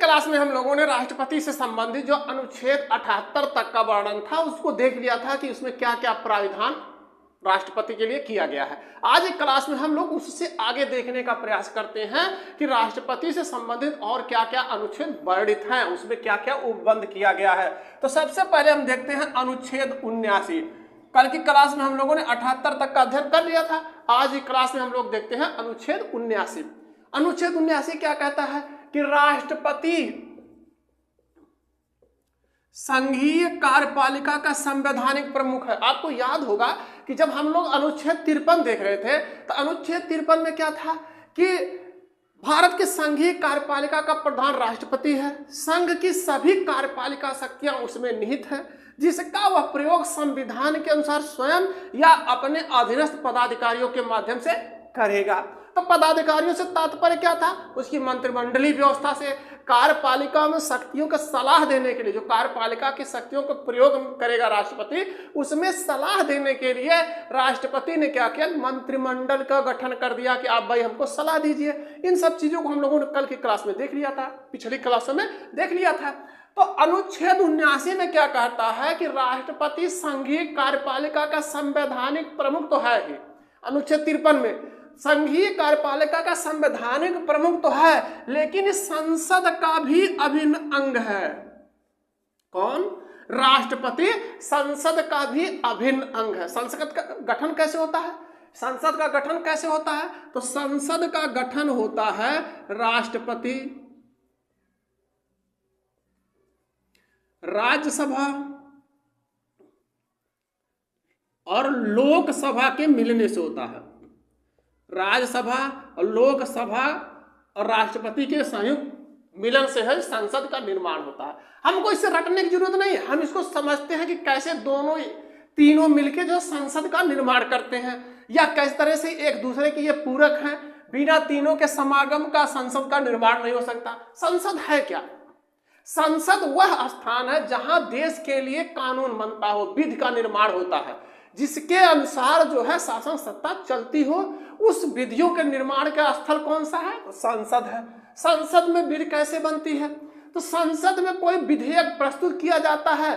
Class में हम लोगों ने राष्ट्रपति से संबंधित जो अनुच्छेद 78 तक का वर्णन था उसको देख लिया था कि उसमें क्या क्या प्राविधान राष्ट्रपति के लिए किया गया है। आज एक क्लास में हम लोग उससे आगे देखने का प्रयास करते हैं कि राष्ट्रपति से संबंधित और क्या क्या अनुच्छेद वर्णित हैं, उसमें क्या क्या उपबंध किया गया है। तो सबसे पहले हम देखते हैं अनुच्छेद 79। कल की क्लास में हम लोगों ने 78 तक का अध्ययन कर लिया था। आज की क्लास में हम लोग देखते हैं अनुच्छेद 79। अनुच्छेद 79 क्या कहता है कि राष्ट्रपति संघीय कार्यपालिका का संवैधानिक प्रमुख है। आपको याद होगा कि जब हम लोग अनुच्छेद 53 देख रहे थे तो अनुच्छेद 53 में क्या था कि भारत के संघीय कार्यपालिका का प्रधान राष्ट्रपति है। संघ की सभी कार्यपालिका शक्तियां उसमें निहित है, जिसका वह प्रयोग संविधान के अनुसार स्वयं या अपने अधीनस्थ पदाधिकारियों के माध्यम से करेगा। तो पदाधिकारियों से तात्पर्य क्या था? उसकी मंत्रिमंडलीय व्यवस्था से। कार्यपालिका में शक्तियों को सलाह देने के लिए, जो कार्यपालिका की शक्तियों को प्रयोग करेगा राष्ट्रपति, उसमें सलाह देने के लिए राष्ट्रपति ने क्या किया? मंत्रिमंडल का गठन कर दिया कि आप भाई हमको सलाह दीजिए। इन सब चीजों को हम लोगों ने कल की क्लास में देख लिया था, पिछली क्लासों में देख लिया था। तो अनुच्छेद 79 में क्या कहता है कि राष्ट्रपति संघीय कार्यपालिका का संवैधानिक प्रमुख तो है ही। अनुच्छेद 53 में संघीय कार्यपालिका का संवैधानिक प्रमुख तो है, लेकिन संसद का भी अभिन्न अंग है। कौन? राष्ट्रपति संसद का भी अभिन्न अंग है। संसद का गठन कैसे होता है? संसद का गठन कैसे होता है? तो संसद का गठन होता है राष्ट्रपति, राज्यसभा और लोकसभा के मिलने से होता है। राज्यसभा और लोकसभा और राष्ट्रपति के संयुक्त मिलन से है संसद का निर्माण होता है। हमको इससे रटने की जरूरत नहीं, हम इसको समझते हैं कि कैसे तीनों मिलके जो संसद का निर्माण करते हैं, या किस तरह से एक दूसरे के ये पूरक हैं। बिना तीनों के समागम का संसद का निर्माण नहीं हो सकता। संसद है क्या? संसद वह स्थान है जहां देश के लिए कानून बनता हो, विधि का निर्माण होता है, जिसके अनुसार जो है शासन सत्ता चलती हो। उस विधियों के निर्माण का स्थल कौन सा है? तो संसद है। संसद में विधि कैसे बनती है? तो संसद में कोई विधेयक प्रस्तुत किया जाता है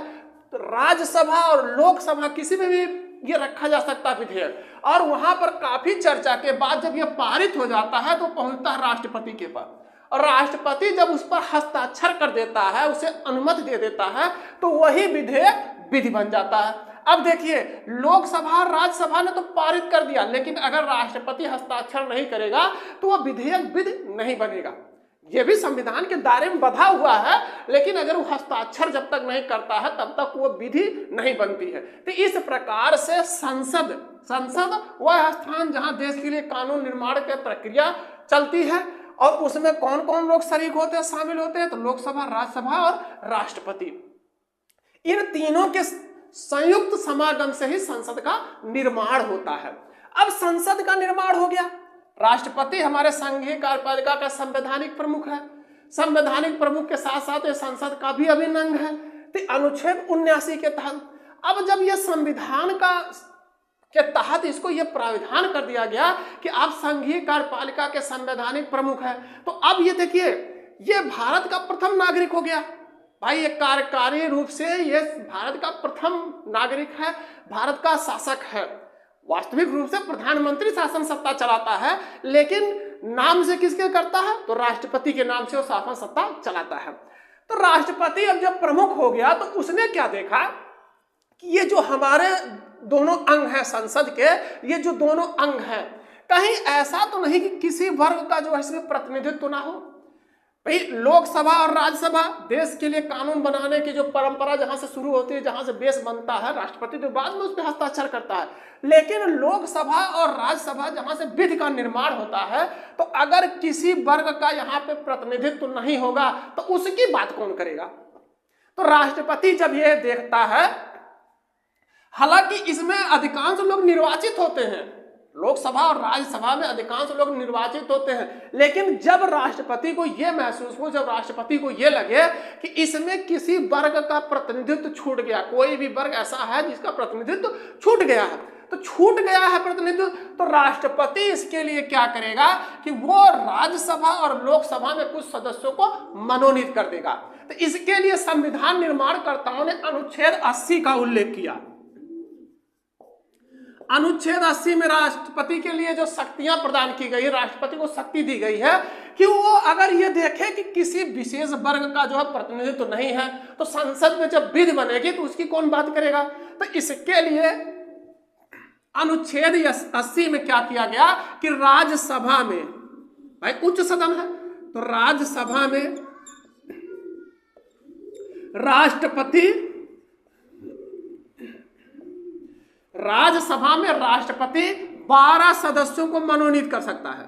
तो राज्यसभा और लोकसभा किसी में भी ये रखा जा सकता है विधेयक, और वहां पर काफी चर्चा के बाद जब ये पारित हो जाता है तो पहुंचता है राष्ट्रपति के पास, और राष्ट्रपति जब उस पर हस्ताक्षर कर देता है, उसे अनुमति दे देता है, तो वही विधेयक विधि बन जाता है। अब देखिए, लोकसभा और राज्यसभा ने तो पारित कर दिया, लेकिन अगर राष्ट्रपति हस्ताक्षर नहीं करेगा तो वह विधेयक विधि नहीं बनेगा। यह भी संविधान के दायरे में बंधा हुआ है, लेकिन अगर वो हस्ताक्षर जब तक नहीं करता है तब तक वो विधि नहीं बनती है। तो इस प्रकार से संसद वह स्थान जहां देश के लिए कानून निर्माण की प्रक्रिया चलती है, और उसमें कौन कौन लोग शरीक होते हैं, शामिल होते हैं? तो लोकसभा, राज्यसभा और राष्ट्रपति। इन तीनों के संयुक्त समागम से ही संसद का निर्माण होता है। अब संसद का निर्माण हो गया, राष्ट्रपति हमारे संघीय कार्यपालिका का संवैधानिक प्रमुख है। संवैधानिक प्रमुख के साथ साथ ये संसद का भी अभिन्न अंग है। तो अनुच्छेद 79 के तहत अब जब यह संविधान के तहत इसको यह प्राविधान कर दिया गया कि आप संघीय कार्यपालिका के संवैधानिक प्रमुख है, तो अब ये देखिए, ये भारत का प्रथम नागरिक हो गया। भाई ये कार्यकारी रूप से ये भारत का प्रथम नागरिक है, भारत का शासक है। वास्तविक रूप से प्रधानमंत्री शासन सत्ता चलाता है, लेकिन नाम से किसके करता है? तो राष्ट्रपति के नाम से वो शासन सत्ता चलाता है। तो राष्ट्रपति अब जब प्रमुख हो गया तो उसने क्या देखा कि ये जो हमारे दोनों अंग हैं संसद के, ये जो दोनों अंग हैं, कहीं ऐसा तो नहीं कि किसी वर्ग का जो है इसमें प्रतिनिधित्व ना हो। भाई लोकसभा और राज्यसभा देश के लिए कानून बनाने की जो परंपरा जहां से शुरू होती है, जहां से बेस बनता है, राष्ट्रपति तो बाद में उस पर हस्ताक्षर करता है, लेकिन लोकसभा और राज्यसभा जहां से विधि का निर्माण होता है, तो अगर किसी वर्ग का यहाँ पे प्रतिनिधित्व नहीं होगा तो उसकी बात कौन करेगा? तो राष्ट्रपति जब ये देखता है, हालांकि इसमें अधिकांश लोग निर्वाचित होते हैं, लोकसभा और राज्यसभा में अधिकांश लोग निर्वाचित होते हैं, लेकिन जब राष्ट्रपति को यह महसूस हो, जब राष्ट्रपति को यह लगे कि इसमें किसी वर्ग का प्रतिनिधित्व छूट गया, कोई भी वर्ग ऐसा है जिसका प्रतिनिधित्व छूट गया है, तो छूट गया है प्रतिनिधित्व, तो राष्ट्रपति इसके लिए क्या करेगा कि वो राज्यसभा और लोकसभा में कुछ सदस्यों को मनोनीत कर देगा। तो इसके लिए संविधान निर्माणकर्ताओं ने अनुच्छेद 80 का उल्लेख किया। अनुच्छेद 80 में राष्ट्रपति के लिए जो शक्तियां प्रदान की गई, राष्ट्रपति को शक्ति दी गई है कि वो अगर ये देखे कि किसी विशेष वर्ग का जो है प्रतिनिधित्व नहीं है, तो संसद में जब विधि बनेगी तो उसकी कौन बात करेगा। तो इसके लिए अनुच्छेद 80 में क्या किया गया कि राज्यसभा में, भाई उच्च सदन है, तो राज्यसभा में राष्ट्रपति 12 सदस्यों को मनोनीत कर सकता है,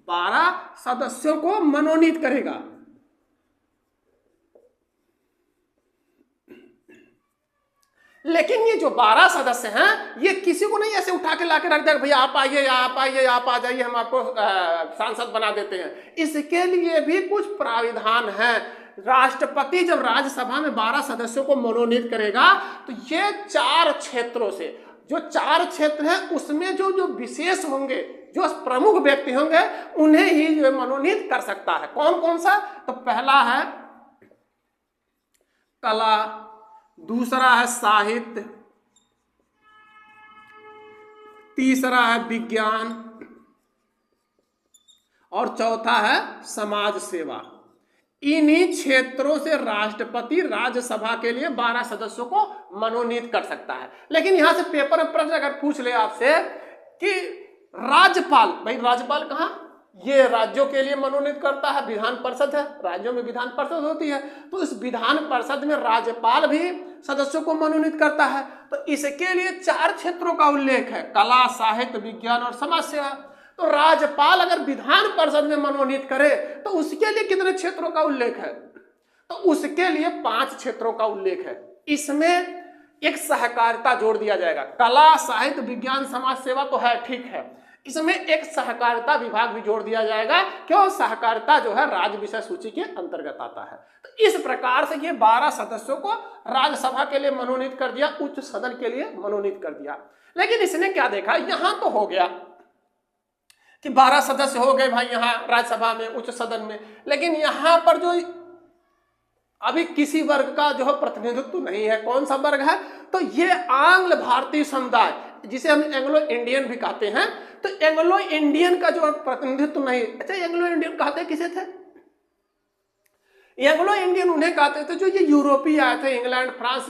12 सदस्यों को मनोनीत करेगा। लेकिन ये जो 12 सदस्य हैं, ये किसी को नहीं ऐसे उठा के लाके रख देगा, भैया आप आइए, आप आइए, आप आ जाइए, हम आपको सांसद बना देते हैं। इसके लिए भी कुछ प्राविधान है। राष्ट्रपति जब राज्यसभा में 12 सदस्यों को मनोनीत करेगा, तो ये 4 क्षेत्रों से, जो 4 क्षेत्र हैं उसमें जो विशेष होंगे, जो प्रमुख व्यक्ति होंगे, उन्हें ही जो मनोनीत कर सकता है। कौन कौन सा? तो पहला है कला, दूसरा है साहित्य, तीसरा है विज्ञान और चौथा है समाज सेवा। इन्हीं क्षेत्रों से राष्ट्रपति राज्यसभा के लिए 12 सदस्यों को मनोनीत कर सकता है। लेकिन यहां से पेपर में प्रश्न अगर पूछ ले आपसे कि राज्यपाल, भाई राज्यपाल कहां, ये राज्यों के लिए मनोनीत करता है, विधान परिषद है, राज्यों में विधान परिषद होती है, तो इस विधान परिषद में राज्यपाल भी सदस्यों को मनोनीत करता है। तो इसके लिए 4 क्षेत्रों का उल्लेख है, कला, साहित्य, विज्ञान और समाज सेवा। तो राज्यपाल अगर विधान परिषद में मनोनीत करे तो उसके लिए कितने क्षेत्रों का उल्लेख है? तो उसके लिए 5 क्षेत्रों का उल्लेख है। इसमें एक सहकारिता जोड़ दिया जाएगा। कला, साहित्य, विज्ञान, समाज सेवा तो है, ठीक है, इसमें एक सहकारिता विभाग भी जोड़ दिया जाएगा। क्यों? सहकारिता जो है राज्य विषय सूची के अंतर्गत आता है। तो इस प्रकार से ये 12 सदस्यों को राज्यसभा के लिए मनोनीत कर दिया, उच्च सदन के लिए मनोनीत कर दिया। लेकिन इसने क्या देखा, यहां तो हो गया कि 12 सदस्य हो गए भाई यहाँ राज्यसभा में, उच्च सदन में, लेकिन यहां पर जो अभी किसी वर्ग का जो है प्रतिनिधित्व नहीं है। कौन सा वर्ग है? तो ये आंग्ल भारतीय समुदाय, जिसे हम एंग्लो इंडियन भी कहते हैं। तो एंग्लो इंडियन का जो प्रतिनिधित्व नहीं। अच्छा, एंग्लो इंडियन कहते किसे थे? एंग्लो इंडियन उन्हें कहते थे जो ये यूरोपीय आए थे, इंग्लैंड, फ्रांस,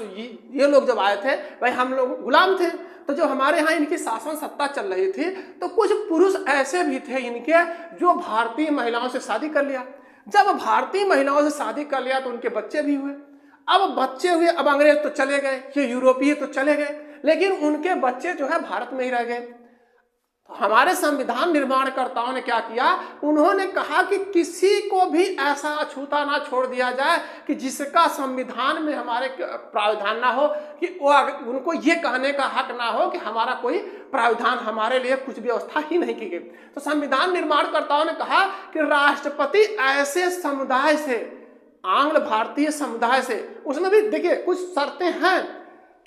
ये लोग जब आए थे, भाई हम लोग गुलाम थे, तो जो हमारे यहाँ इनकी शासन सत्ता चल रही थी, तो कुछ पुरुष ऐसे भी थे इनके जो भारतीय महिलाओं से शादी कर लिया। जब भारतीय महिलाओं से शादी कर लिया तो उनके बच्चे भी हुए। अब बच्चे हुए, अब अंग्रेज तो चले गए, ये यूरोपीय तो चले गए, लेकिन उनके बच्चे जो है भारत में ही रह गए। तो हमारे संविधान निर्माणकर्ताओं ने क्या किया, उन्होंने कहा कि किसी को भी ऐसा अछूता ना छोड़ दिया जाए कि जिसका संविधान में हमारे प्रावधान ना हो, कि वो उनको ये कहने का हक ना हो कि हमारा कोई प्रावधान, हमारे लिए कुछ व्यवस्था ही नहीं की गई। तो संविधान निर्माणकर्ताओं ने कहा कि राष्ट्रपति ऐसे समुदाय से, आंग्ल भारतीय समुदाय से, उसमें भी देखिए कुछ शर्तें हैं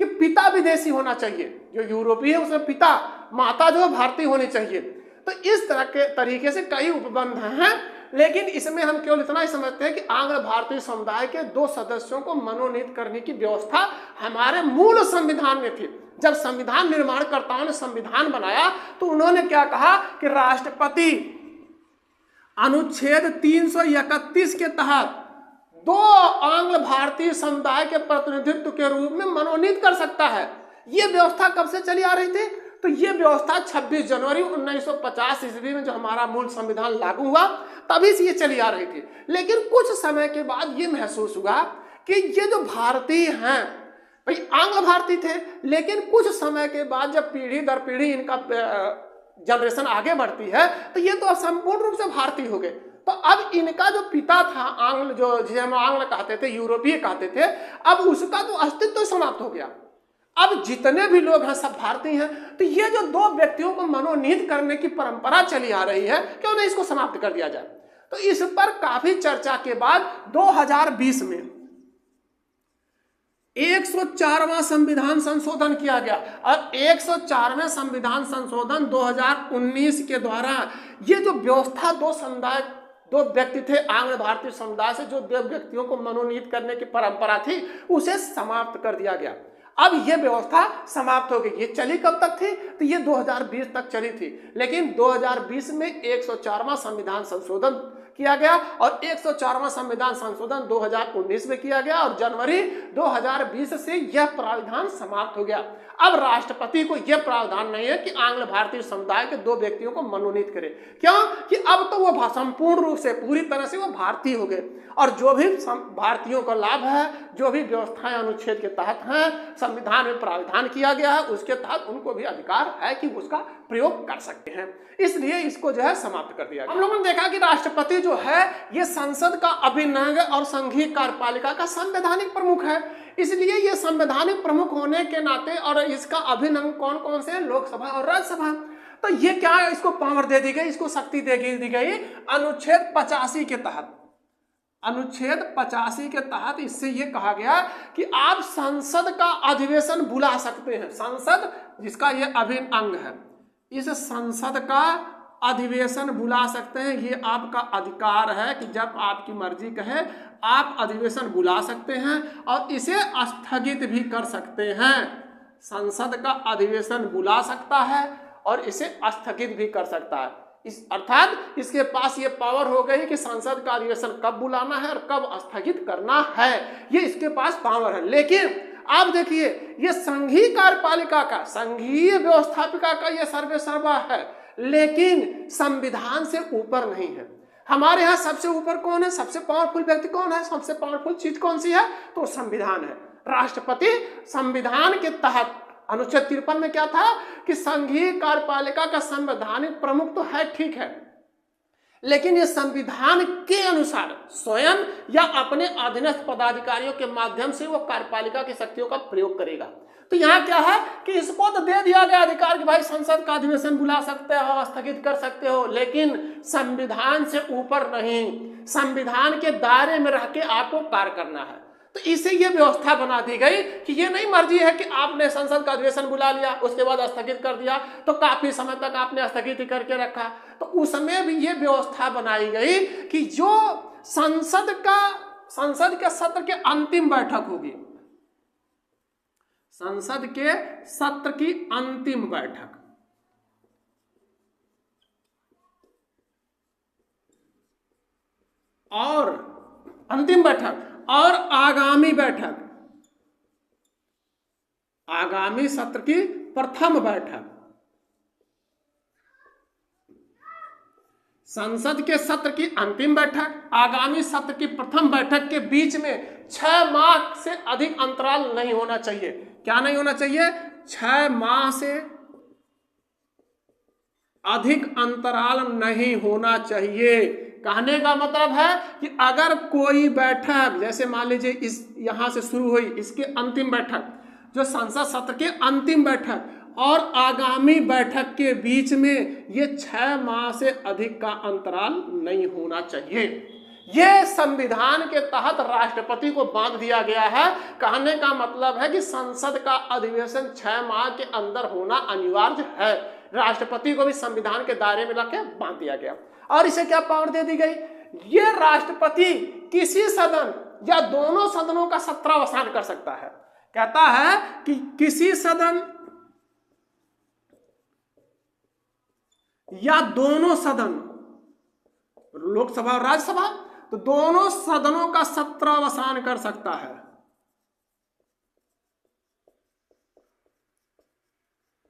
कि पिता विदेशी होना चाहिए, जो यूरोपीय है उसमें पिता, माता जो है भारतीय होनी चाहिए। तो इस तरह के तरीके से कई उपबंध हैं, लेकिन इसमें हम केवल इतना ही समझते हैं कि आंग्ल भारतीय समुदाय के 2 सदस्यों को मनोनीत करने की व्यवस्था हमारे मूल संविधान में थी। जब संविधान निर्माणकर्ताओं ने संविधान बनाया तो उन्होंने क्या कहा कि राष्ट्रपति अनुच्छेद 331 के तहत 2 आंग्ल भारतीय समुदाय के प्रतिनिधित्व के रूप में मनोनीत कर सकता है। यह व्यवस्था कब से चली आ रही थी? तो ये व्यवस्था 26 जनवरी 1950 ईस्वी में जो हमारा मूल संविधान लागू हुआ, तभी से ये चली आ रही थी। लेकिन कुछ समय के बाद ये महसूस हुआ कि ये जो भारतीय हैं, भाई आंग्ल भारतीय थे, लेकिन कुछ समय के बाद जब पीढ़ी दर पीढ़ी इनका जनरेशन आगे बढ़ती है, तो ये तो संपूर्ण रूप से भारतीय हो गए। तो अब इनका जो पिता था आंग्ल, जो जिसे हम आंग्ल कहते थे, यूरोपीय कहते थे, अब उसका तो अस्तित्व समाप्त हो गया। अब जितने भी लोग हैं सब भारतीय हैं। तो ये जो 2 व्यक्तियों को मनोनीत करने की परंपरा चली आ रही है, क्यों नहीं इसको समाप्त कर दिया जाए? तो इस पर काफी चर्चा के बाद 2020 में 104वां संविधान संशोधन किया गया और 104वें संविधान संशोधन 2019 के द्वारा ये जो व्यवस्था दो व्यक्ति थे आंग्ल भारतीय समुदाय से, जो 2 व्यक्तियों को मनोनीत करने की परंपरा थी, उसे समाप्त कर दिया गया। अब ये व्यवस्था समाप्त हो गई। ये चली कब तक थी? तो ये 2020 तक चली थी, लेकिन 2020 में 104वां संविधान संशोधन किया गया और 104वां संविधान संशोधन 2019 में किया गया और जनवरी 2020 से यह प्रावधान समाप्त हो गया। अब राष्ट्रपति को यह प्रावधान नहीं है कि आंग्ल भारतीय समुदाय के 2 व्यक्तियों को मनोनीत करे। क्यों? कि अब तो वो संपूर्ण रूप से पूरी तरह से वो भारतीय हो गए और जो भी भारतीयों का लाभ है, जो भी व्यवस्थाएं अनुच्छेद के तहत हैं, संविधान में प्रावधान किया गया है, उसके तहत उनको भी अधिकार है कि उसका प्रयोग कर सकते हैं। इसलिए इसको जो है समाप्त कर दिया गया। हम लोगों ने देखा कि राष्ट्रपति जो है ये संसद का अभिन्न अंग और संघीय कार्यपालिका का संवैधानिक प्रमुख है। इसलिए ये संवैधानिक प्रमुख होने के नाते और इसका अभिन्न अंग कौन कौन से हैं? लोकसभा और राज्यसभा। तो ये क्या है? इसको पावर दे दी गई, इसको शक्ति दी गई अनुच्छेद 85 के तहत। अनुच्छेद 85 के तहत इससे ये कहा गया कि आप संसद का अधिवेशन बुला सकते हैं। संसद जिसका ये अभिन्न अंग है, इस संसद का अधिवेशन बुला सकते हैं। ये आपका अधिकार है कि जब आपकी मर्जी कहे आप अधिवेशन बुला सकते हैं और इसे स्थगित भी कर सकते हैं। संसद का अधिवेशन बुला सकता है और इसे स्थगित भी कर सकता है। अर्थात इसके पास ये पावर हो गई कि संसद का अधिवेशन कब बुलाना है और कब स्थगित करना है, ये इसके पास पावर है। लेकिन आप देखिए, ये संघीय कार्यपालिका का, संघीय व्यवस्थापिका का ये सर्वेसर्वा है, लेकिन संविधान से ऊपर नहीं है। हमारे यहाँ सबसे ऊपर कौन है? सबसे पावरफुल व्यक्ति कौन है? सबसे पावरफुल चीज कौन सी है? तो संविधान है। राष्ट्रपति संविधान के तहत अनुच्छेद 53 में क्या था कि संघीय कार्यपालिका का संवैधानिक प्रमुख तो है, ठीक है, लेकिन ये संविधान के अनुसार स्वयं या अपने अधीनस्थ पदाधिकारियों के माध्यम से वो कार्यपालिका की शक्तियों का प्रयोग करेगा। तो यहाँ क्या है कि इसको तो दे दिया गया अधिकार कि भाई संसद का अधिवेशन बुला सकते हो, स्थगित कर सकते हो, लेकिन संविधान से ऊपर नहीं, संविधान के दायरे में रह के आपको कार्य करना है। तो इसे ये व्यवस्था बना दी गई कि ये नहीं मर्जी है कि आपने संसद का अधिवेशन बुला लिया उसके बाद स्थगित कर दिया, तो काफी समय तक आपने स्थगित करके रखा। तो उस समय भी ये व्यवस्था बनाई गई कि जो संसद के सत्र के अंतिम बैठक होगी, संसद के सत्र की अंतिम बैठक और अंतिम बैठक और आगामी बैठक, आगामी सत्र की प्रथम बैठक, संसद के सत्र की अंतिम बैठक, आगामी सत्र की प्रथम बैठक के बीच में 6 माह से अधिक अंतराल नहीं होना चाहिए। क्या नहीं होना चाहिए? 6 माह से अधिक अंतराल नहीं होना चाहिए। कहने का मतलब है कि अगर कोई बैठक, जैसे मान लीजिए इस यहां से शुरू हुई, इसके अंतिम बैठक, जो संसद सत्र के अंतिम बैठक और आगामी बैठक के बीच में ये 6 माह से अधिक का अंतराल नहीं होना चाहिए। यह संविधान के तहत राष्ट्रपति को बांध दिया गया है। कहने का मतलब है कि संसद का अधिवेशन 6 माह के अंदर होना अनिवार्य है। राष्ट्रपति को भी संविधान के दायरे में रख के बांध दिया गया। और इसे क्या पावर दे दी गई? ये राष्ट्रपति किसी सदन या दोनों सदनों का सत्रावसान कर सकता है। कहता है कि किसी सदन या दोनों सदन, लोकसभा और राज्यसभा, तो दोनों सदनों का सत्रावसान कर सकता है।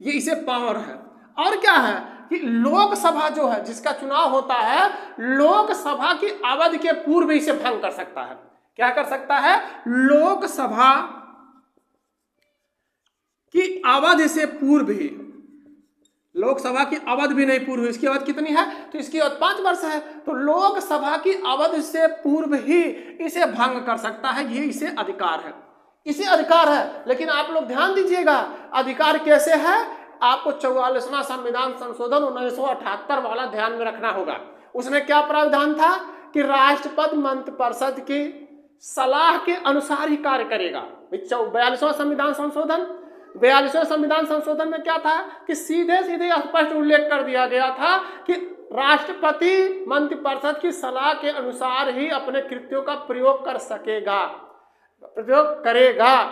ये इसे पावर है। और क्या है कि लोकसभा जो है, जिसका चुनाव होता है, लोकसभा की अवधि के पूर्व इसे भंग कर सकता है। क्या कर सकता है? लोकसभा की अवधि से पूर्व ही, लोकसभा की अवधि भी नहीं पूर्व, इसकी अवधि कितनी है? तो इसकी अवधि 5 वर्ष है। तो लोकसभा की अवधि से पूर्व ही इसे भंग कर सकता है। ये इसे अधिकार है, इसे अधिकार है। लेकिन आप लोग ध्यान दीजिएगा, अधिकार कैसे है? आपको 44वां संविधान संशोधन 1978 वाला ध्यान में रखना होगा। उसमें क्या प्रावधान था कि राष्ट्रपति मंत्रिपरिषद की सलाह के अनुसार ही कार्य करेगा। 42वां संविधान संशोधन में क्या था कि सीधे सीधे स्पष्ट उल्लेख कर दिया गया था कि राष्ट्रपति मंत्रिपरिषद की सलाह के अनुसार ही अपने कृत्यों का प्रयोग करेगा।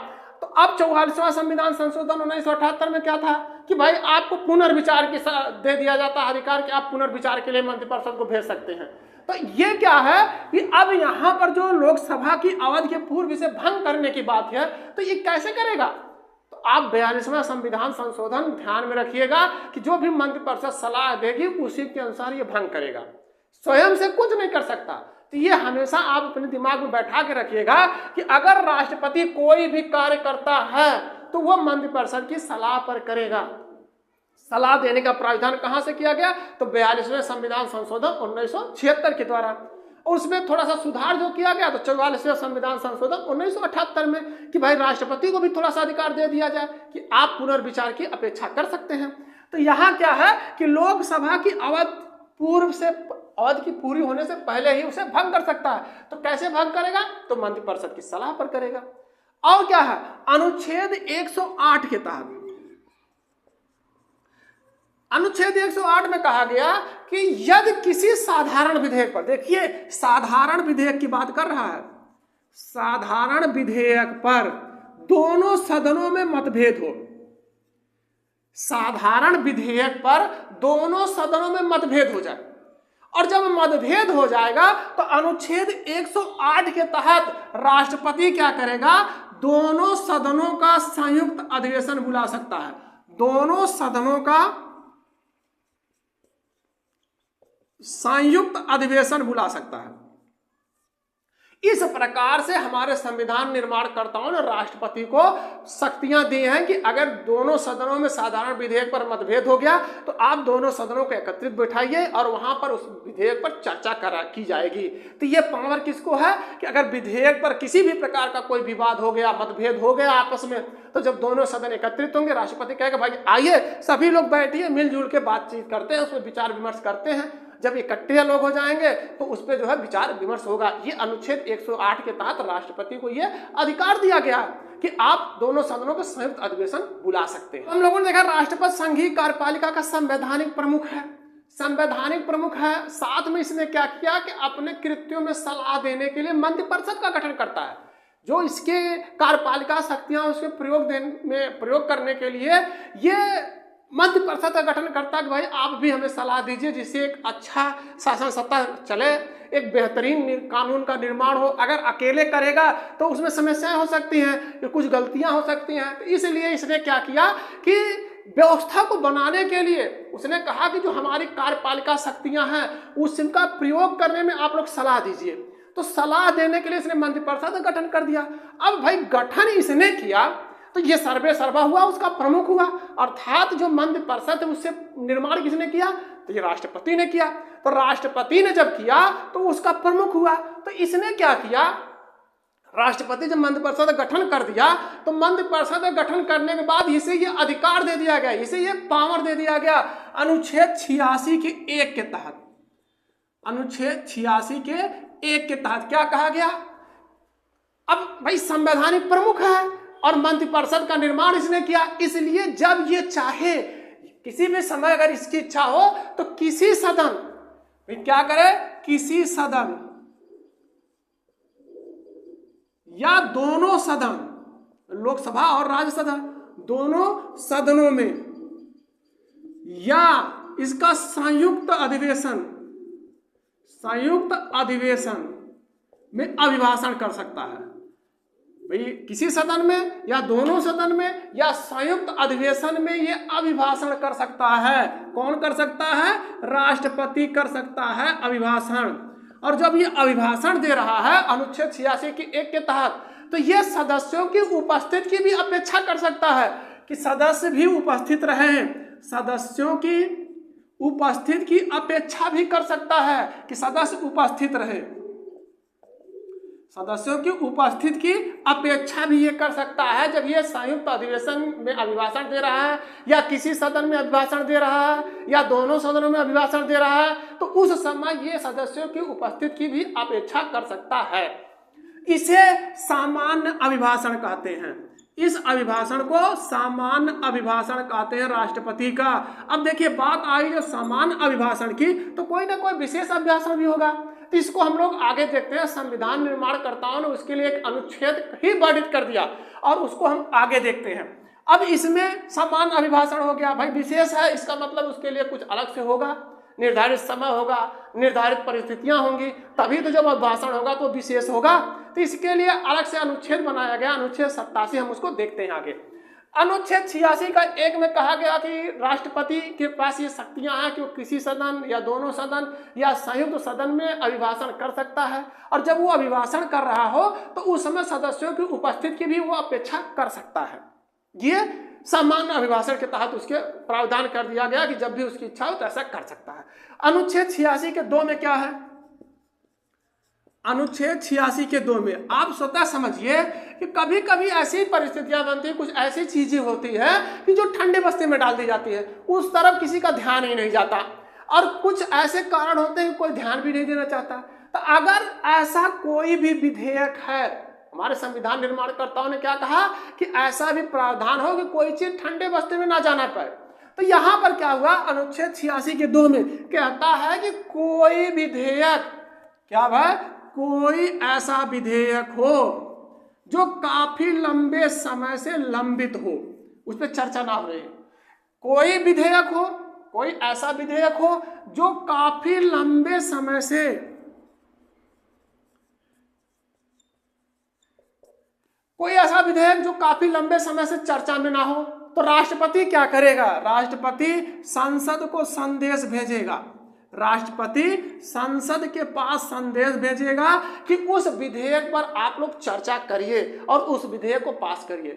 तो अब 44वां संविधान संशोधन 1978 में क्या था कि भाई आपको पुनर्विचार की दे दिया जाता है अधिकार कि आप पुनर्विचार के लिए मंत्रिपरिषद को भेज सकते हैं। तो ये क्या है कि अब यहाँ पर जो लोकसभा की अवधि के पूर्व इसे भंग करने की बात है, तो ये कैसे करेगा? तो आप 42वां संविधान संशोधन ध्यान में रखिएगा कि जो भी मंत्रिपरिषद सलाह देगी उसी के अनुसार ये भंग करेगा, स्वयं से कुछ नहीं कर सकता। तो ये हमेशा आप अपने दिमाग में बैठा के रखिएगा कि अगर राष्ट्रपति कोई भी कार्य करता है तो वह मंत्रिपरिषद की सलाह पर करेगा। सलाह देने का प्रावधान कहां से किया गया? तो 42वें संविधान संशोधन 1976 के द्वारा। और उसमें थोड़ा सा सुधार जो किया गया तो 44वें संविधान संशोधन 1978 में कि भाई राष्ट्रपति को भी थोड़ा सा अधिकार दे दिया जाए कि आप पुनर्विचार की अपेक्षा कर सकते हैं। तो यहाँ क्या है कि लोकसभा की अवधि की पूरी होने से पहले ही उसे भंग कर सकता है। तो कैसे भंग करेगा? तो मंत्रिपरिषद की सलाह पर करेगा। और क्या है? अनुच्छेद 108 के तहत, अनुच्छेद 108 में कहा गया कि यदि किसी साधारण विधेयक पर, देखिए साधारण विधेयक की बात कर रहा है, साधारण विधेयक पर दोनों सदनों में मतभेद हो, साधारण विधेयक पर दोनों सदनों में मतभेद हो जाए, और जब मतभेद हो जाएगा तो अनुच्छेद 108 के तहत राष्ट्रपति क्या करेगा? दोनों सदनों का संयुक्त अधिवेशन बुला सकता है। दोनों सदनों का संयुक्त अधिवेशन बुला सकता है। इस प्रकार से हमारे संविधान निर्माणकर्ताओं ने राष्ट्रपति को शक्तियां दी हैं कि अगर दोनों सदनों में साधारण विधेयक पर मतभेद हो गया तो आप दोनों सदनों को एकत्रित बैठाइए और वहां पर उस विधेयक पर चर्चा की जाएगी। तो ये पावर किसको है कि अगर विधेयक पर किसी भी प्रकार का कोई विवाद हो गया, मतभेद हो गया आपस में, तो जब दोनों सदन एकत्रित होंगे राष्ट्रपति कहेगा भाई आइए सभी लोग बैठिए, मिलजुल के बातचीत करते हैं, उसमें विचार विमर्श करते हैं। जब इकट्ठे लोग हो जाएंगे तो उस पर जो है विचार विमर्श होगा। ये अनुच्छेद 108 के तहत राष्ट्रपति को ये अधिकार दिया गया कि आप दोनों सदनों के संयुक्त अधिवेशन बुला सकते हैं। हम लोगों ने देखा राष्ट्रपति संघीय कार्यपालिका का संवैधानिक प्रमुख है, संवैधानिक प्रमुख है। साथ में इसने क्या किया कि अपने कृत्यों में सलाह देने के लिए मंत्रिपरिषद का गठन करता है। जो इसके कार्यपालिका शक्तियां उसके प्रयोग करने के लिए ये मंत्रिपरिषद का गठन करता है कि भाई आप भी हमें सलाह दीजिए जिससे एक अच्छा शासन सत्ता चले, एक बेहतरीन कानून का निर्माण हो। अगर अकेले करेगा तो उसमें समस्याएं हो सकती हैं, कुछ गलतियां हो सकती हैं। तो इसलिए इसने क्या किया कि व्यवस्था को बनाने के लिए उसने कहा कि जो हमारी कार्यपालिका शक्तियां हैं उसका प्रयोग करने में आप लोग सलाह दीजिए। तो सलाह देने के लिए इसने मंत्रिपरिषद का गठन कर दिया। अब भाई गठन इसने किया तो ये सर्वे सर्वा हुआ, उसका प्रमुख हुआ, अर्थात जो मंत्रिपरिषद है उससे निर्माण किसने किया? तो ये राष्ट्रपति ने किया। तो राष्ट्रपति ने जब किया तो उसका प्रमुख हुआ। तो इसने क्या किया? राष्ट्रपति जब मंत्रिपरिषद का गठन कर दिया तो मंत्रिपरिषद का गठन करने के बाद इसे ये अधिकार दे दिया गया, इसे ये पावर दे दिया गया अनुच्छेद 86 के 1 के तहत। अनुच्छेद 86 के 1 के तहत क्या कहा गया? अब भाई संवैधानिक प्रमुख है और मंत्रिपरिषद का निर्माण इसने किया, इसलिए जब ये चाहे किसी भी समय अगर इसकी इच्छा हो तो किसी सदन क्या करे, किसी सदन या दोनों सदन, लोकसभा और राज्यसभा दोनों सदनों में या इसका संयुक्त अधिवेशन में अभिभाषण कर सकता है। भाई किसी सदन में या दोनों सदन में या संयुक्त अधिवेशन में ये अभिभाषण कर सकता है। कौन कर सकता है? राष्ट्रपति कर सकता है अभिभाषण। और जब ये अभिभाषण दे रहा है अनुच्छेद 86 के 1 के तहत तो ये सदस्यों की उपस्थिति की भी अपेक्षा कर सकता है कि सदस्य भी उपस्थित रहे। सदस्यों की उपस्थिति की अपेक्षा भी कर सकता है कि सदस्य उपस्थित रहे। सदस्यों की उपस्थिति की अपेक्षा भी ये कर सकता है जब ये संयुक्त अधिवेशन में अभिभाषण दे रहा है या किसी सदन में अभिभाषण दे रहा है या दोनों सदनों में अभिभाषण दे रहा है, तो उस समय ये सदस्यों की उपस्थिति की भी अपेक्षा कर सकता है। इसे सामान्य अभिभाषण कहते हैं। इस अभिभाषण को सामान्य अभिभाषण कहते हैं राष्ट्रपति का। अब देखिए बात आई जो सामान्य अभिभाषण की, तो कोई ना कोई विशेष अभिभाषण भी होगा, तो इसको हम लोग आगे देखते हैं। संविधान निर्माणकर्ताओं ने उसके लिए एक अनुच्छेद ही वर्णित कर दिया और उसको हम आगे देखते हैं। अब इसमें सामान्य अभिभाषण हो गया, भाई विशेष है इसका मतलब उसके लिए कुछ अलग से होगा, निर्धारित समय होगा, निर्धारित परिस्थितियां होंगी, तभी तो जब अभिभाषण होगा तो विशेष होगा। तो इसके लिए अलग से अनुच्छेद बनाया गया, अनुच्छेद 87, हम उसको देखते हैं आगे। अनुच्छेद 86 का 1 में कहा गया कि राष्ट्रपति के पास ये शक्तियां हैं कि वो किसी सदन या दोनों सदन या संयुक्त सदन में अभिभाषण कर सकता है, और जब वो अभिभाषण कर रहा हो तो उस समय सदस्यों की उपस्थिति की भी वो अपेक्षा कर सकता है। ये सामान्य अभिभाषण के तहत उसके प्रावधान कर दिया गया कि जब भी उसकी इच्छा हो तो ऐसा कर सकता है। अनुच्छेद 86 के 2 में क्या है? अनुच्छेद 86 के 2 में आप स्वतः समझिए कि कभी कभी ऐसी परिस्थितियां बनती है, कुछ ऐसी चीजें होती है कि जो ठंडे बस्ते में डाल दी जाती है, उस तरफ किसी का ध्यान ही नहीं जाता, और कुछ ऐसे कारण होते हैं कोई ध्यान भी नहीं देना चाहता। तो अगर ऐसा कोई भी विधेयक है, हमारे संविधान निर्माणकर्ताओं ने क्या कहा कि ऐसा भी प्रावधान हो कि कोई चीज ठंडे बस्ते में ना जाना पाए, तो यहां पर क्या हुआ? अनुच्छेद 86 के 2 में कहता है कि कोई विधेयक, क्या भाई, कोई ऐसा विधेयक हो जो काफी लंबे समय से लंबित हो, उस पर चर्चा ना हो रही, कोई विधेयक हो, कोई ऐसा विधेयक हो जो काफी लंबे समय से, कोई ऐसा विधेयक जो काफी लंबे समय से चर्चा में ना हो, तो राष्ट्रपति क्या करेगा? राष्ट्रपति संसद को संदेश भेजेगा, राष्ट्रपति संसद के पास संदेश भेजेगा कि उस विधेयक पर आप लोग चर्चा करिए और उस विधेयक को पास करिए।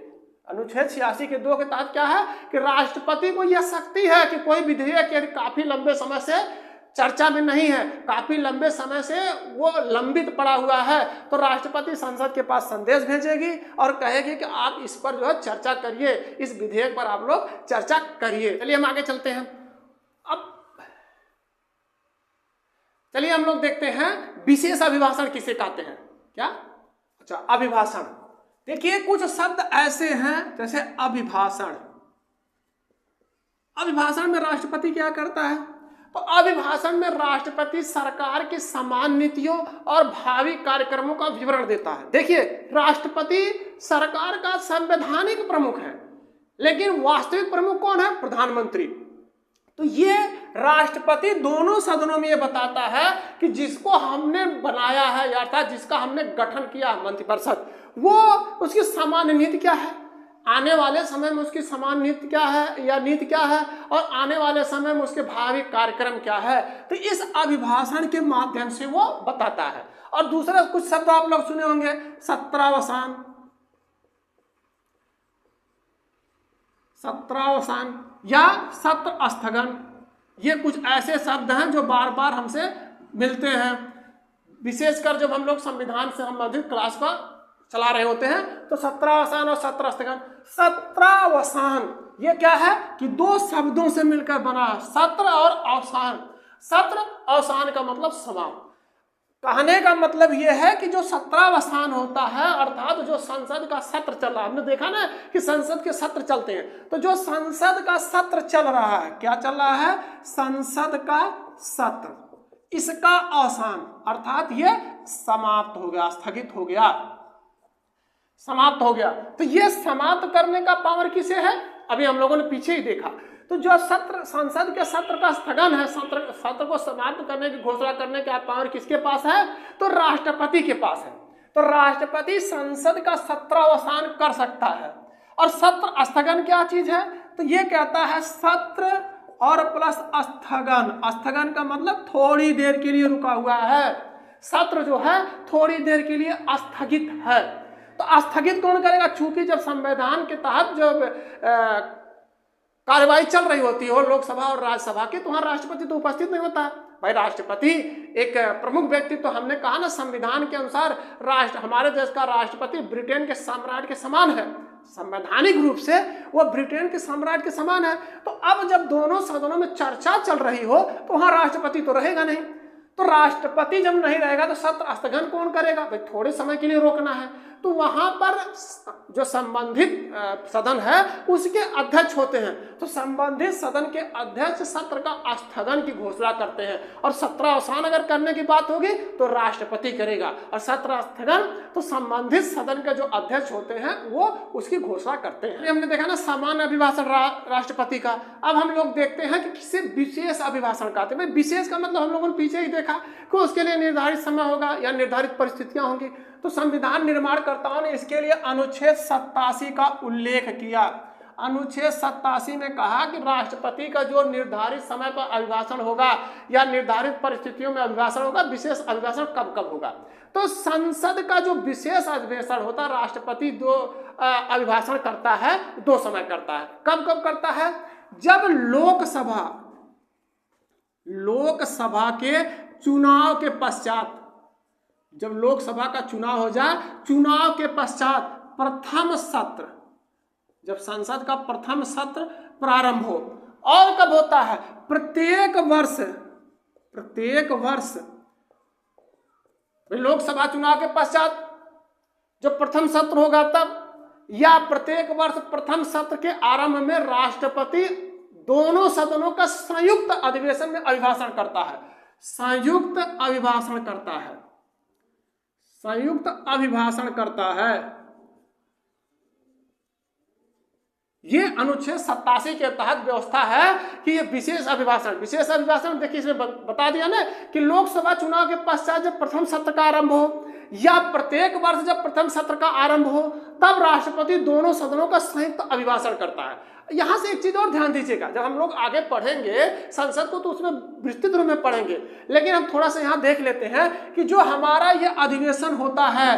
अनुच्छेद 86 के 2 के तहत क्या है कि राष्ट्रपति को यह शक्ति है कि कोई विधेयक यदि काफी लंबे समय से चर्चा में नहीं है, काफी लंबे समय से वो लंबित पड़ा हुआ है, तो राष्ट्रपति संसद के पास संदेश भेजेगी और कहेगी कि आप इस पर जो है चर्चा करिए, इस विधेयक पर आप लोग चर्चा करिए। चलिए हम आगे चलते हैं। अब चलिए हम लोग देखते हैं विशेष अभिभाषण किसे कहते हैं। क्या? अच्छा, अभिभाषण। देखिए कुछ शब्द ऐसे हैं जैसे अभिभाषण। अभिभाषण में राष्ट्रपति क्या करता है? तो अभिभाषण में राष्ट्रपति सरकार की समान नीतियों और भावी कार्यक्रमों का विवरण देता है। देखिए राष्ट्रपति सरकार का संवैधानिक प्रमुख है, लेकिन वास्तविक प्रमुख कौन है? प्रधानमंत्री। तो ये राष्ट्रपति दोनों सदनों में ये बताता है कि जिसको हमने बनाया है, अर्थात जिसका हमने गठन किया मंत्रिपरिषद, वो उसकी सामान्य नीति क्या है, आने वाले समय में उसकी समान नीति क्या है या नीति क्या है, और आने वाले समय में उसके भावी कार्यक्रम क्या है। तो इस अभिभाषण के माध्यम से वो बताता है। और दूसरा कुछ शब्द आप लोग सुने होंगे, सत्रावसान, सत्रावसान या सत्र स्थगन। ये कुछ ऐसे शब्द हैं जो बार बार हमसे मिलते हैं, विशेषकर जब हम लोग संविधान से संबंधित क्लास पर चला रहे होते हैं, तो सत्रावसान और सत्र स्थगन। सत्रावसान ये क्या है कि 2 शब्दों से मिलकर बना, सत्र और अवसान। सत्र अवसान का मतलब समाप्त। कहने का मतलब यह है कि जो सत्रावसान होता है, अर्थात जो संसद का सत्र चल रहा है, हमने देखा ना कि संसद के सत्र चलते हैं, तो जो संसद का सत्र चल रहा है, क्या चल रहा है? संसद का सत्र, इसका अवसान, अर्थात ये समाप्त हो गया, स्थगित हो गया, समाप्त हो गया। तो ये समाप्त करने का पावर किसे है? अभी हम लोगों ने पीछे ही देखा। तो जो सत्र, संसद के सत्र का स्थगन है, सत्र को समाप्त करने की घोषणा करने का पावर किसके पास है? तो राष्ट्रपति के पास है। तो राष्ट्रपति संसद का सत्रावसान कर सकता है। और सत्र स्थगन क्या चीज है? तो ये कहता है सत्र और प्लस स्थगन। स्थगन का मतलब थोड़ी देर के लिए रुका हुआ है, सत्र जो है थोड़ी देर के लिए स्थगित है। तो स्थगित कौन करेगा? चूंकि जब संविधान के तहत जब कार्यवाही चल रही होती है लोकसभा और राज्यसभा की, तो वहां राष्ट्रपति तो उपस्थित नहीं होता। भाई राष्ट्रपति एक प्रमुख व्यक्ति, तो हमने कहा ना संविधान के अनुसार हमारे देश का राष्ट्रपति ब्रिटेन के सम्राट के समान है, संवैधानिक रूप से वो ब्रिटेन के सम्राट के समान है। तो अब जब दोनों सदनों में चर्चा चल रही हो तो वहां राष्ट्रपति तो रहेगा नहीं। तो राष्ट्रपति जब नहीं रहेगा तो सत्र स्थगन कौन करेगा? भाई थोड़े समय के लिए रोकना है, तो वहां पर जो संबंधित सदन है उसके अध्यक्ष होते हैं, तो संबंधित सदन के अध्यक्ष सत्र का स्थगन की घोषणा करते हैं। और सत्र अवसान अगर करने की बात होगी तो राष्ट्रपति करेगा, और सत्र स्थगन तो संबंधित सदन के जो अध्यक्ष होते हैं वो उसकी घोषणा करते हैं। हमने देखा ना सामान्य अभिभाषण राष्ट्रपति का। अब हम लोग देखते हैं कि किसे विशेष अभिभाषण कहते हैं। विशेष का मतलब हम लोगों ने पीछे ही देखा कि उसके लिए निर्धारित समय होगा या निर्धारित परिस्थितियां होंगी। तो संविधान निर्माणकर्ताओं ने इसके लिए अनुच्छेद 87 का उल्लेख किया। अनुच्छेद 87 में कहा कि राष्ट्रपति का जो निर्धारित समय पर अभिभाषण होगा या निर्धारित परिस्थितियों में अभिभाषण होगा, विशेष अभिभाषण कब कब होगा। तो संसद का जो विशेष अधिवेशन होता है, राष्ट्रपति दो अभिभाषण करता है, दो समय करता है। कब कब करता है? जब लोकसभा के चुनाव के पश्चात, जब लोकसभा का चुनाव हो जाए, चुनाव के पश्चात प्रथम सत्र, जब संसद का प्रथम सत्र प्रारंभ हो। और कब होता है? प्रत्येक वर्ष लोकसभा चुनाव के पश्चात जो प्रथम सत्र होगा तब, या प्रत्येक वर्ष प्रथम सत्र के आरंभ में राष्ट्रपति दोनों सदनों का संयुक्त अधिवेशन में अभिभाषण करता है। संयुक्त अभिभाषण करता है। ये अनुच्छेद 87 के तहत व्यवस्था है कि ये विशेष अभिभाषण देखिए इसमें बता दिया ना कि लोकसभा चुनाव के पश्चात जब प्रथम सत्र का आरंभ हो या प्रत्येक वर्ष जब प्रथम सत्र का आरंभ हो, तब राष्ट्रपति दोनों सदनों का संयुक्त अभिभाषण करता है। यहां से एक चीज और ध्यान दीजिएगा, जब हम लोग आगे पढ़ेंगे संसद को तो उसमें विस्तृत रूप में पढ़ेंगे, लेकिन हम थोड़ा सा यहां देख लेते हैं कि जो हमारा ये अधिवेशन होता है,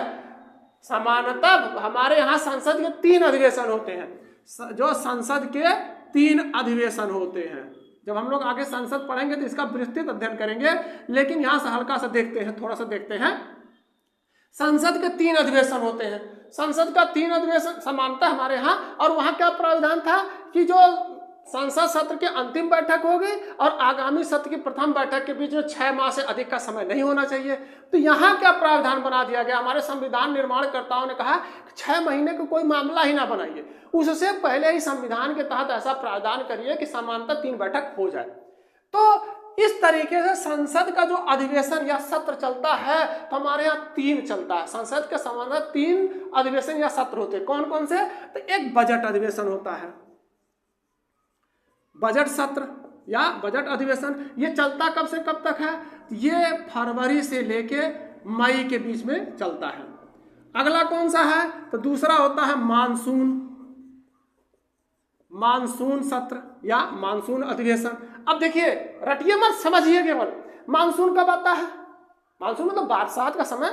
सामान्यतः हमारे यहाँ संसद के 3 अधिवेशन होते हैं। जो संसद के 3 अधिवेशन होते हैं। जब हम लोग आगे संसद पढ़ेंगे तो इसका विस्तृत अध्ययन करेंगे, लेकिन यहां से हल्का सा देखते हैं, थोड़ा सा देखते हैं। संसद के 3 अधिवेशन होते हैं। संसद का 3 अधिवेशन समानता हमारे यहाँ, और वहां क्या प्रावधान था कि जो संसद सत्र की अंतिम बैठक होगी और आगामी सत्र की प्रथम बैठक के बीच में 6 माह से अधिक का समय नहीं होना चाहिए। तो यहाँ क्या प्रावधान बना दिया गया? हमारे संविधान निर्माणकर्ताओं ने कहा 6 महीने को कोई मामला ही ना बनाइए, उससे पहले ही संविधान के तहत ऐसा प्रावधान करिए कि समानता 3 बैठक हो जाए। तो इस तरीके से संसद का जो अधिवेशन या सत्र चलता है, तो हमारे यहाँ 3 चलता है। संसद के संबंध 3 अधिवेशन या सत्र होते हैं। कौन कौन से? तो एक बजट अधिवेशन होता है, बजट सत्र या बजट अधिवेशन। ये चलता कब से कब तक है? ये फरवरी से लेके मई के बीच में चलता है। अगला कौन सा है? तो दूसरा होता है मानसून सत्र या मानसून अधिवेशन। अब देखिए, रटिए मत, समझिए केवल। मानसून कब आता है? मानसून मतलब बरसात का समय,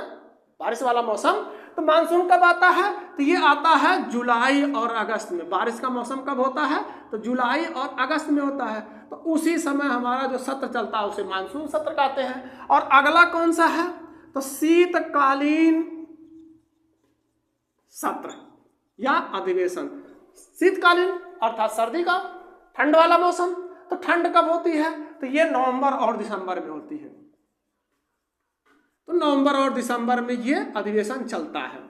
बारिश वाला मौसम। तो मानसून कब आता है? तो ये आता है जुलाई और अगस्त में। बारिश का मौसम कब होता है? तो जुलाई और अगस्त में होता है। तो उसी समय हमारा जो सत्र चलता है उसे मानसून सत्र कहते हैं। और अगला कौन सा है? तो शीतकालीन सत्र या अधिवेशन। शीतकालीन अर्थात सर्दी का, ठंड वाला मौसम। तो ठंड कब होती है? तो ये नवंबर और दिसंबर में होती है। तो नवंबर और दिसंबर में ये अधिवेशन चलता है।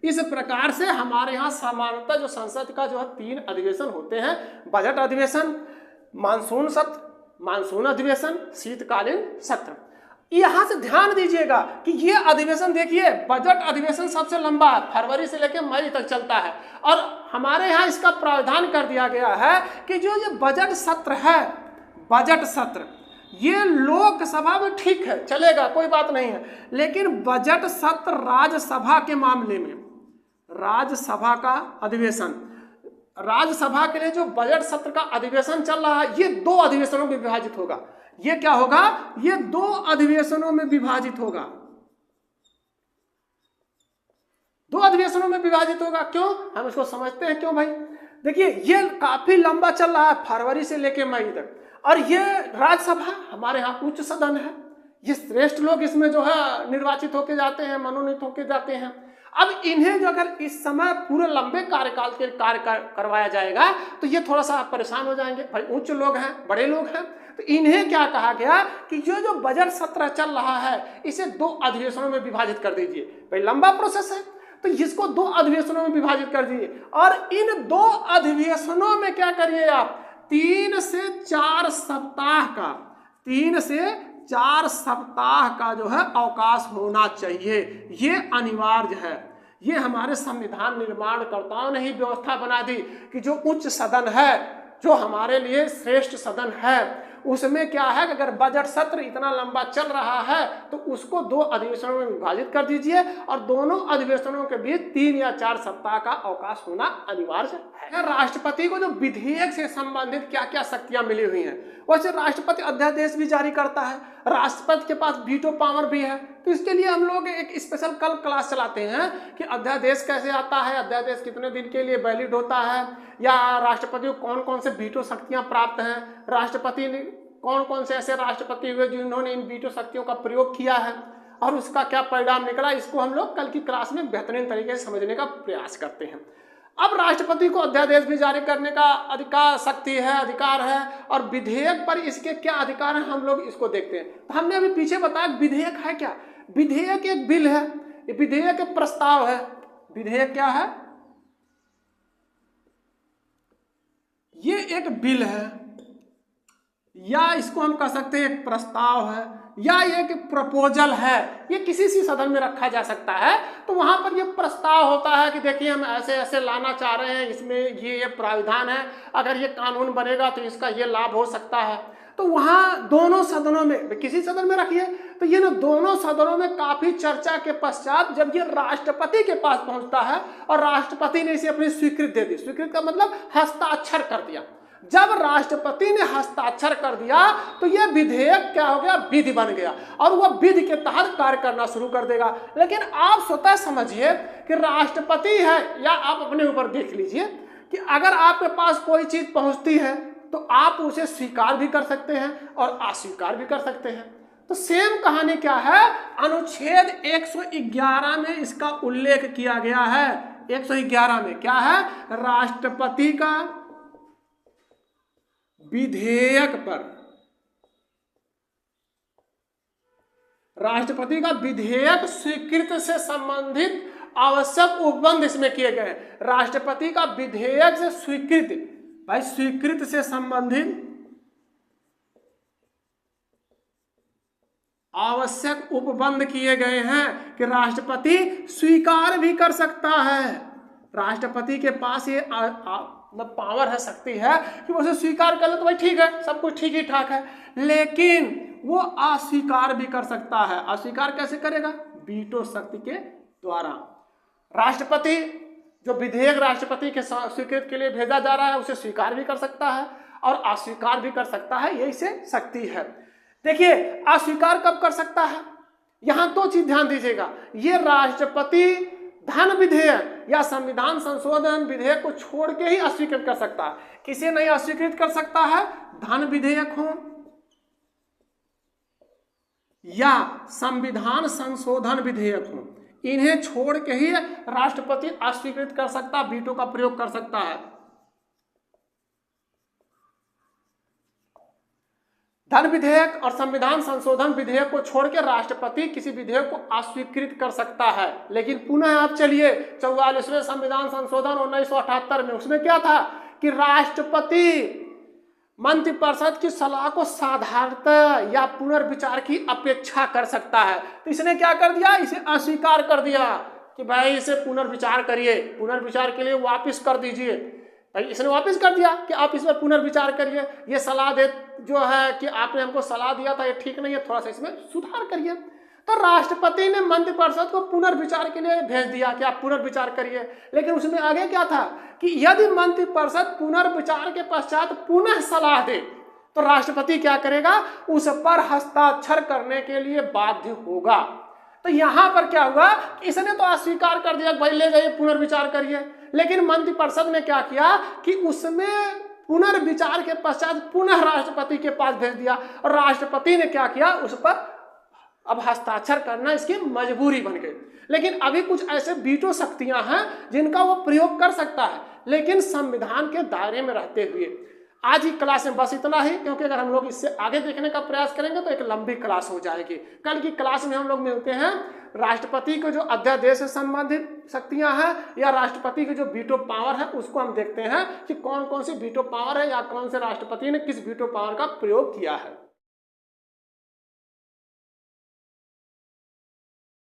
इस प्रकार से हमारे यहाँ सामान्यतः जो संसद का जो है 3 अधिवेशन होते हैं। बजट अधिवेशन, मानसून सत्र, मानसून अधिवेशन, शीतकालीन सत्र। यहाँ से ध्यान दीजिएगा कि ये अधिवेशन देखिए, बजट अधिवेशन सबसे लंबा है, फरवरी से लेकर मई तक चलता है। और हमारे यहाँ इसका प्रावधान कर दिया गया है कि जो ये बजट सत्र है, बजट सत्र ये लोकसभा में ठीक है, चलेगा, कोई बात नहीं है। लेकिन बजट सत्र राज्यसभा के मामले में, राज्यसभा का अधिवेशन, राज्यसभा के लिए जो बजट सत्र का अधिवेशन चल रहा है, ये 2 अधिवेशनों में विभाजित होगा। ये क्या होगा? ये 2 अधिवेशनों में विभाजित होगा। 2 अधिवेशनों में विभाजित होगा। क्यों? हम इसको समझते हैं क्यों भाई। देखिए, ये काफी लंबा चल रहा है, फरवरी से लेकर मई तक। और ये राज्यसभा हमारे यहाँ उच्च सदन है, ये श्रेष्ठ लोग इसमें जो है निर्वाचित होके जाते हैं, मनोनीत होके जाते हैं। अब इन्हें जो अगर इस समय पूरे लंबे कार्यकाल के कार्य करवाया जाएगा तो ये थोड़ा सा परेशान हो जाएंगे, भाई उच्च लोग हैं, बड़े लोग हैं। तो इन्हें क्या कहा गया कि जो बजट सत्र चल रहा है इसे 2 अधिवेशनों में विभाजित कर दीजिए। भाई लंबा प्रोसेस है तो इसको 2 अधिवेशनों में विभाजित कर दीजिए और इन 2 अधिवेशनों में क्या करिए आप 3 से 4 सप्ताह का जो है अवकाश होना चाहिए। ये अनिवार्य है। ये हमारे संविधान निर्माणकर्ताओं ने ही व्यवस्था बना दी कि जो उच्च सदन है, जो हमारे लिए श्रेष्ठ सदन है, उसमें क्या है कि अगर बजट सत्र इतना लंबा चल रहा है तो उसको 2 अधिवेशनों में विभाजित कर दीजिए और दोनों अधिवेशनों के बीच 3 या 4 सप्ताह का अवकाश होना अनिवार्य है। राष्ट्रपति को जो विधेयक से संबंधित क्या क्या शक्तियां मिली हुई हैं, वैसे राष्ट्रपति अध्यादेश भी जारी करता है, राष्ट्रपति के पास वीटो पावर भी है। तो इसके लिए हम लोग एक स्पेशल कल क्लास चलाते हैं कि अध्यादेश कैसे आता है, अध्यादेश कितने दिन के लिए वैलिड होता है, या राष्ट्रपति को कौन कौन से वीटो शक्तियां प्राप्त हैं, राष्ट्रपति ने कौन कौन से ऐसे राष्ट्रपति हुए जिन्होंने इन वीटो शक्तियों का प्रयोग किया है और उसका क्या परिणाम निकला। इसको हम लोग कल की क्लास में बेहतरीन तरीके से समझने का प्रयास करते हैं। अब राष्ट्रपति को अध्यादेश भी जारी करने का अधिकार है और विधेयक पर इसके क्या अधिकार हैं हम लोग इसको देखते हैं। तो हमने अभी पीछे बताया विधेयक है क्या। विधेयक एक बिल है, विधेयक एक प्रस्ताव है। विधेयक क्या है? ये एक बिल है या इसको हम कह सकते हैं एक प्रस्ताव है या एक प्रपोजल है। ये किसी सी सदन में रखा जा सकता है। तो वहां पर ये प्रस्ताव होता है कि देखिए हम ऐसे ऐसे लाना चाह रहे हैं, इसमें ये प्राविधान है, अगर ये कानून बनेगा तो इसका ये लाभ हो सकता है। तो वहां दोनों सदनों में, किसी सदन में रखिए तो ये ना दोनों सदनों में काफी चर्चा के पश्चात जब ये राष्ट्रपति के पास पहुंचता है और राष्ट्रपति ने इसे अपनी स्वीकृति दे दी, स्वीकृति का मतलब हस्ताक्षर कर दिया। जब राष्ट्रपति ने हस्ताक्षर कर दिया तो यह विधेयक क्या हो गया, विधि बन गया और वह विधि के तहत कार्य करना शुरू कर देगा। लेकिन आप स्वतः समझिए कि राष्ट्रपति है, या आप अपने ऊपर देख लीजिए कि अगर आपके पास कोई चीज पहुंचती है तो आप उसे स्वीकार भी कर सकते हैं और अस्वीकार भी कर सकते हैं। तो सेम कहानी क्या है, अनुच्छेद 111 में इसका उल्लेख किया गया है। 111 में क्या है, राष्ट्रपति का विधेयक पर, राष्ट्रपति का विधेयक स्वीकृत से संबंधित आवश्यक उपबंध इसमें किए गए। राष्ट्रपति का विधेयक से स्वीकृत, भाई स्वीकृत से संबंधित आवश्यक उपबंध किए गए हैं कि राष्ट्रपति स्वीकार भी कर सकता है। राष्ट्रपति के पास ये पावर है, शक्ति है कि वो उसे स्वीकार कर ले तो भाई ठीक है, सब कुछ ठीक ही ठाक है, लेकिन वो अस्वीकार भी कर सकता है। अस्वीकार कैसे करेगा, वीटो शक्ति के द्वारा। राष्ट्रपति जो विधेयक राष्ट्रपति के स्वीकृति के लिए भेजा जा रहा है उसे स्वीकार भी कर सकता है और अस्वीकार भी कर सकता है, यही से शक्ति है। देखिए अस्वीकार कब कर सकता है, यहां 2 चीज ध्यान दीजिएगा। ये राष्ट्रपति धन विधेयक या संविधान संशोधन विधेयक को छोड़ के ही अस्वीकृत कर सकता है। किसे नहीं अस्वीकृत कर सकता है, धन विधेयक हो या संविधान संशोधन विधेयक हो, इन्हें छोड़ के ही राष्ट्रपति अस्वीकृत कर सकता, वीटो का प्रयोग कर सकता है। धन विधेयक और संविधान संशोधन विधेयक को छोड़ के राष्ट्रपति किसी विधेयक को अस्वीकृत कर सकता है। लेकिन पुनः आप चलिए 44वें संविधान संशोधन 1978 में, उसमें क्या था कि राष्ट्रपति मंत्रिपरिषद की सलाह को साधारणतः या पुनर्विचार की अपेक्षा कर सकता है। तो इसने क्या कर दिया, इसे अस्वीकार कर दिया कि भाई इसे पुनर्विचार करिए, पुनर्विचार के लिए वापस कर दीजिए। भाई इसने वापस कर दिया कि आप इस पर पुनर्विचार करिए, ये सलाह दे जो है कि आपने हमको सलाह दिया था ये ठीक नहीं है, थोड़ा सा इसमें सुधार करिए। तो राष्ट्रपति ने मंत्रिपरिषद को पुनर्विचार के लिए भेज दिया कि आप पुनर्विचार करिए। लेकिन उसमें आगे क्या था कि यदि मंत्रिपरिषद पुनर्विचार के पश्चात पुनः सलाह दे तो राष्ट्रपति क्या करेगा, उस पर हस्ताक्षर करने के लिए बाध्य होगा। तो यहां पर क्या हुआ, इसने तो अस्वीकार कर दिया, भाई ले जाइए पुनर्विचार करिए। लेकिन मंत्रिपरिषद ने क्या किया कि उसमें पुनर्विचार के पश्चात पुनः राष्ट्रपति के पास भेज दिया और राष्ट्रपति ने क्या किया, उस पर अब हस्ताक्षर करना इसकी मजबूरी बन गई। लेकिन अभी कुछ ऐसे वीटो शक्तियां हैं जिनका वो प्रयोग कर सकता है, लेकिन संविधान के दायरे में रहते हुए। आज की क्लास में बस इतना ही, क्योंकि अगर हम लोग इससे आगे देखने का प्रयास करेंगे तो एक लंबी क्लास हो जाएगी। कल की क्लास में हम लोग मिलते हैं राष्ट्रपति के जो अध्यादेश से संबंधित शक्तियां हैं या राष्ट्रपति के जो वीटो पावर है उसको हम देखते हैं कि कौन कौन सी वीटो पावर है या कौन से राष्ट्रपति ने किस वीटो पावर का प्रयोग किया है।